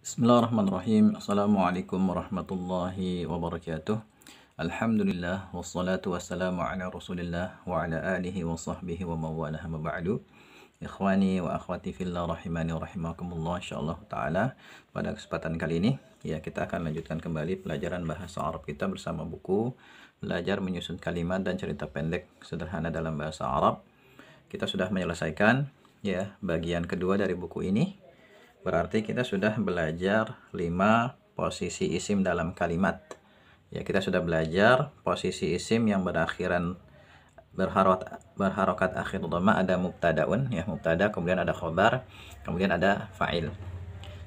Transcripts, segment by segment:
Bismillahirrahmanirrahim. Assalamualaikum warahmatullahi wabarakatuh. Alhamdulillah wassalatu wassalamu ala Rasulillah wa ala alihi wa sahbihi wa mawalah ma ba'du. Ikhwani wa akhwati fillah rahimani wa rahimakumullah, insyaallah taala pada kesempatan kali ini ya kita akan lanjutkan kembali pelajaran bahasa Arab kita bersama buku Belajar Menyusun Kalimat dan Cerita Pendek Sederhana dalam Bahasa Arab. Kita sudah menyelesaikan ya bagian kedua dari buku ini. Berarti kita sudah belajar 5 posisi isim dalam kalimat. Ya, kita sudah belajar posisi isim yang berharokat akhir dhamma, ada mubtadaun ya, mubtada, kemudian ada khobar, kemudian ada fa'il.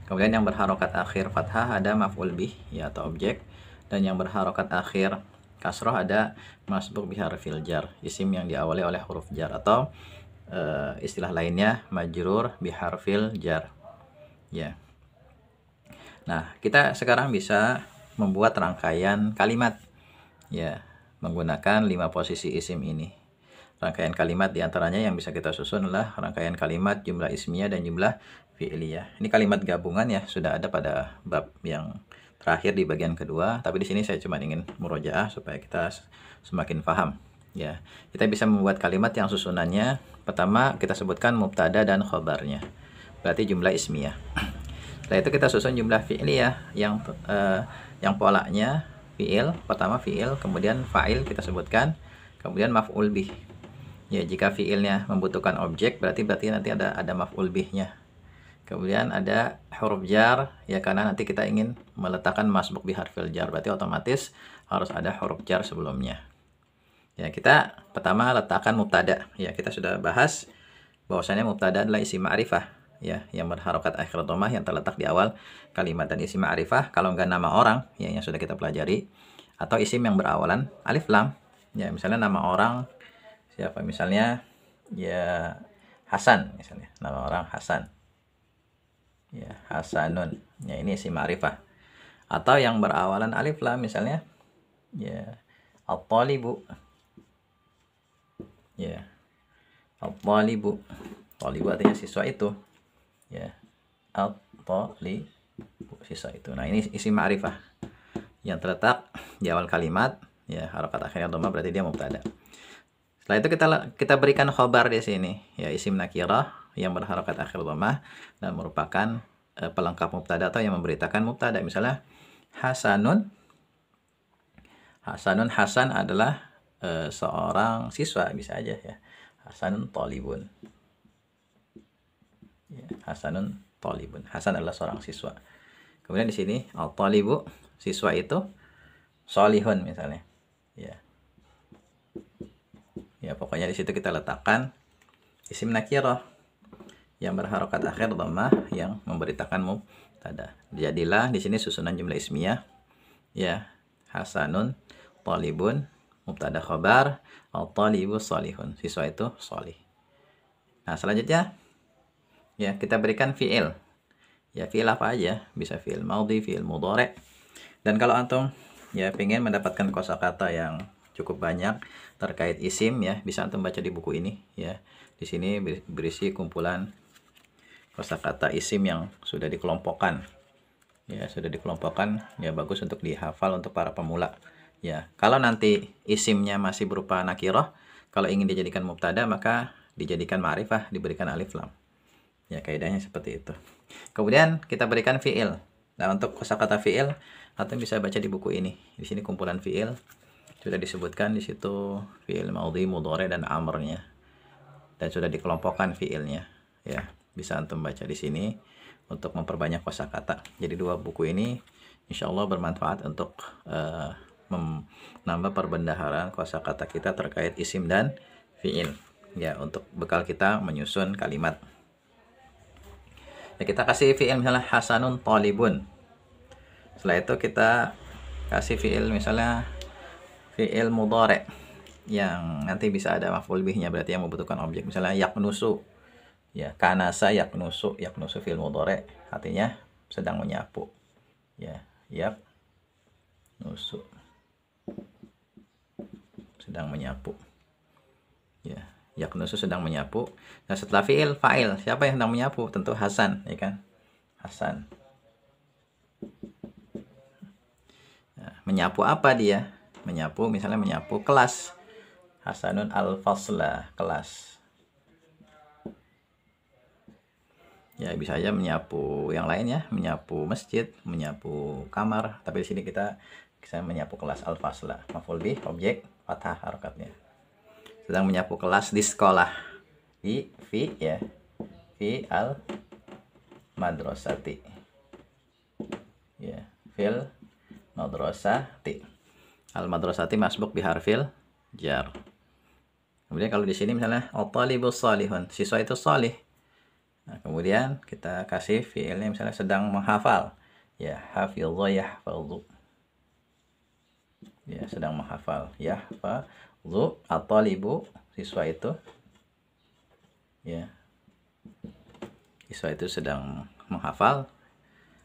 Kemudian yang berharokat akhir fathah ada maf'ul bih ya atau objek, dan yang berharokat akhir kasroh ada masbuk biharfil jar, isim yang diawali oleh huruf jar atau istilah lainnya majrur biharfil jar. Ya. Nah, kita sekarang bisa membuat rangkaian kalimat ya menggunakan 5 posisi isim ini. Rangkaian kalimat diantaranya yang bisa kita susun adalah rangkaian kalimat jumlah ismiyah dan jumlah fi'liyah. Ini kalimat gabungan ya, sudah ada pada bab yang terakhir di bagian kedua, tapi di sini saya cuma ingin murojaah supaya kita semakin paham. Ya, kita bisa membuat kalimat yang susunannya pertama kita sebutkan mubtada dan khobarnya. Berarti jumlah ismiyah. Setelah itu kita susun jumlah fi'liyah yang polanya fi'il, pertama fi'il, kemudian fa'il kita sebutkan, kemudian maf'ul bih. Ya, jika fi'ilnya membutuhkan objek berarti nanti ada maf'ul bihnya. Kemudian ada huruf jar ya, karena nanti kita ingin meletakkan masbuk biharfil jar, berarti otomatis harus ada huruf jar sebelumnya. Ya, kita pertama letakkan mubtada. Ya, kita sudah bahas bahwasanya mubtada adalah isim ma'rifah ya yang berharokat akhir dhammah yang terletak di awal kalimat, dan isim ma'rifah kalau enggak nama orang ya yang sudah kita pelajari atau isim yang berawalan alif lam. Ya, misalnya nama orang siapa, misalnya ya Hasan, misalnya nama orang Hasan. Ya, Hasanun. Ya, ini isim ma'rifah. Atau yang berawalan alif lam misalnya ya at-talibu. Ya. At-talibu. Talibu artinya siswa itu. Ya, at-talibu, siswa itu. Nah, ini isim ma'rifah yang terletak di awal kalimat ya, harokat akhirnya dhammah, berarti dia mubtada. Setelah itu kita berikan khobar di sini ya, isim nakirah yang berharokat akhir dhammah dan merupakan pelengkap mubtada atau yang memberitakan mubtada. Misalnya Hasanun. Hasan adalah seorang siswa, bisa aja ya. Hasanun talibun. Ya, Hasanun talibun. Hasan adalah seorang siswa. Kemudian di sini al-talibu, siswa itu solihun misalnya. Ya. Ya, pokoknya di situ kita letakkan isim nakirah yang berharokat akhir dhammah yang memberitakan mubtada. Jadilah di sini susunan jumlah ismiyah ya, Hasanun talibun, mubtada khobar, al-talibu solihun, siswa itu solih. Nah, selanjutnya ya kita berikan fi'il. Ya, fi'il apa aja, bisa fi'il maudhi, fi'il mudhari'. Dan kalau antum ya pengen mendapatkan kosakata yang cukup banyak terkait isim ya, bisa antum baca di buku ini ya. Di sini berisi kumpulan kosakata isim yang sudah dikelompokkan. Ya, sudah dikelompokkan ya, bagus untuk dihafal untuk para pemula. Ya, kalau nanti isimnya masih berupa nakirah, kalau ingin dijadikan mubtada maka dijadikan ma'rifah, diberikan alif lam. Ya, kaidahnya seperti itu. Kemudian kita berikan fi'il. Nah, untuk kosakata fi'il atau bisa baca di buku ini. Di sini kumpulan fi'il sudah disebutkan di situ, fi'il maudhi, mudhari dan amrnya. Dan sudah dikelompokkan fi'ilnya. Ya, bisa antum baca di sini untuk memperbanyak kosakata. Jadi dua buku ini insyaallah bermanfaat untuk menambah perbendaharaan kosakata kita terkait isim dan fi'il. Ya, untuk bekal kita menyusun kalimat. Ya, kita kasih fi'il misalnya Hasanun talibun. Setelah itu kita kasih fi'il misalnya fi'il mudhari' yang nanti bisa ada maf'ul bihnya, berarti yang membutuhkan objek. Misalnya yaknusu. Ya, kanasa yaknusu, yaknusu fi'il mudhari' artinya sedang menyapu. Ya, yaknusu, sedang menyapu. Ya, yaknusu sedang menyapu. Nah, setelah fi'il, fa'il. Siapa yang sedang menyapu? Tentu Hasan, ya kan? Hasan. menyapu apa dia? Menyapu, misalnya menyapu kelas. Hasanun al-fasla, kelas. Ya, bisa aja menyapu yang lain ya, menyapu masjid, menyapu kamar. Tapi di sini kita bisa menyapu kelas al-fasla. Maf'ul bih, objek, fathah harokatnya. Sedang menyapu kelas di sekolah. Fi ya. Fi al madrasati. Ya, fil madrasati. Al madrasati masbuk biharfil jar. Kemudian kalau di sini misalnya at-talibus salihun, siswa itu salih. Nah, kemudian kita kasih fiilnya misalnya sedang menghafal. Ya, hafidha yahfadhu. Ya, sedang menghafal. Yahfadhu, at-talibu, siswa itu. Ya. Siswa itu sedang menghafal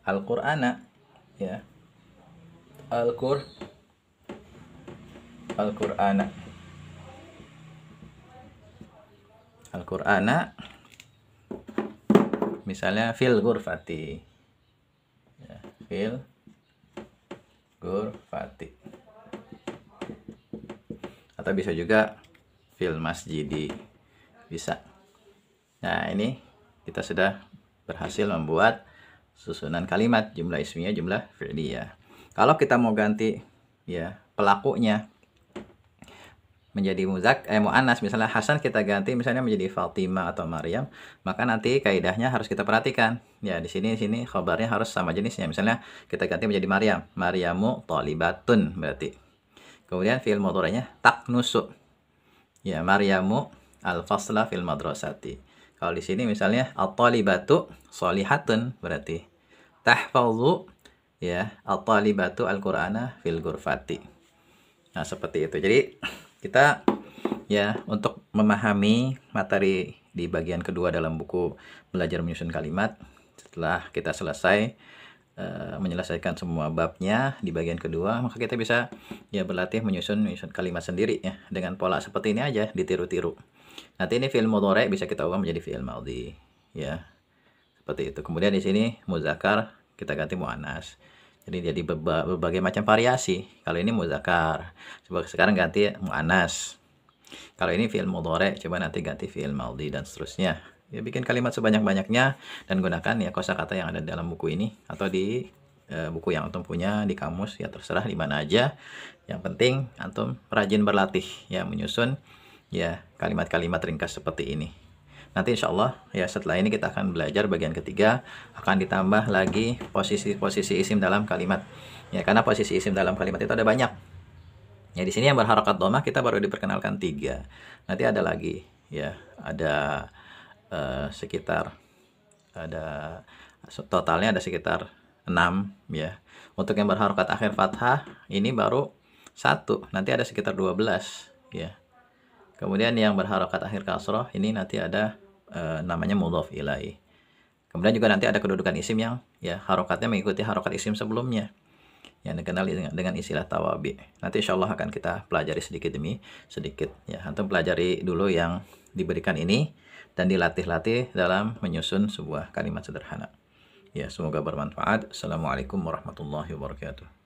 Al-Qur'ana. Ya. Al-Qur'ana. Al-Qur'ana. Misalnya fil ghurfati. Ya, fil ghurfati. Atau bisa juga fil masjidi. Bisa. Nah, ini kita sudah berhasil membuat susunan kalimat, jumlah ismiyah, jumlah fi'liyah. Kalau kita mau ganti ya pelakunya menjadi muannas, misalnya Hasan kita ganti misalnya menjadi Fatimah atau Maryam, maka nanti kaidahnya harus kita perhatikan. Ya, di sini khabarnya harus sama jenisnya. Misalnya kita ganti menjadi Maryam, Maryamu thalibatun berarti. Kemudian fi'il mudhari'nya taknusu. Ya, Maryamu al-fasla fil madrasati. Kalau di sini misalnya at-talibatu sholihatun berarti tahfazu ya at-talibatu al-Qur'ana fil ghurfati. Nah, seperti itu. Jadi kita ya untuk memahami materi di bagian kedua dalam buku Belajar Menyusun Kalimat, setelah kita selesai menyelesaikan semua babnya di bagian kedua, maka kita bisa ya berlatih menyusun kalimat sendiri ya dengan pola seperti ini aja, ditiru-tiru. Nanti ini fi'il mudhari' bisa kita ubah menjadi fi'il madhi ya. Seperti itu. Kemudian di sini muzakkar kita ganti muannas. Jadi berbagai macam variasi. Kalau ini muzakkar, coba sekarang ganti muannas. Kalau ini fi'il mudhari', coba nanti ganti fi'il madhi dan seterusnya. Ya, bikin kalimat sebanyak-banyaknya dan gunakan ya kosakata yang ada dalam buku ini atau di buku yang antum punya di kamus, ya terserah di mana aja. Yang penting antum rajin berlatih ya menyusun ya kalimat-kalimat ringkas seperti ini. Nanti insya Allah ya setelah ini kita akan belajar bagian ketiga, akan ditambah lagi posisi-posisi isim dalam kalimat. Ya, karena posisi isim dalam kalimat itu ada banyak. Ya, di sini yang berharokat dhammah kita baru diperkenalkan 3. Nanti ada lagi ya, ada totalnya ada sekitar 6 ya. Untuk yang berharokat akhir fathah ini baru 1, nanti ada sekitar 12 ya. Kemudian yang berharokat akhir kasroh ini nanti ada namanya mudhof ilaih. Kemudian juga nanti ada kedudukan isim yang ya harokatnya mengikuti harokat isim sebelumnya yang dikenal dengan istilah tawabi. Nanti insya Allah akan kita pelajari sedikit demi sedikit ya. Antum pelajari dulu yang diberikan ini dan dilatih-latih dalam menyusun sebuah kalimat sederhana. Ya, semoga bermanfaat. Assalamualaikum warahmatullahi wabarakatuh.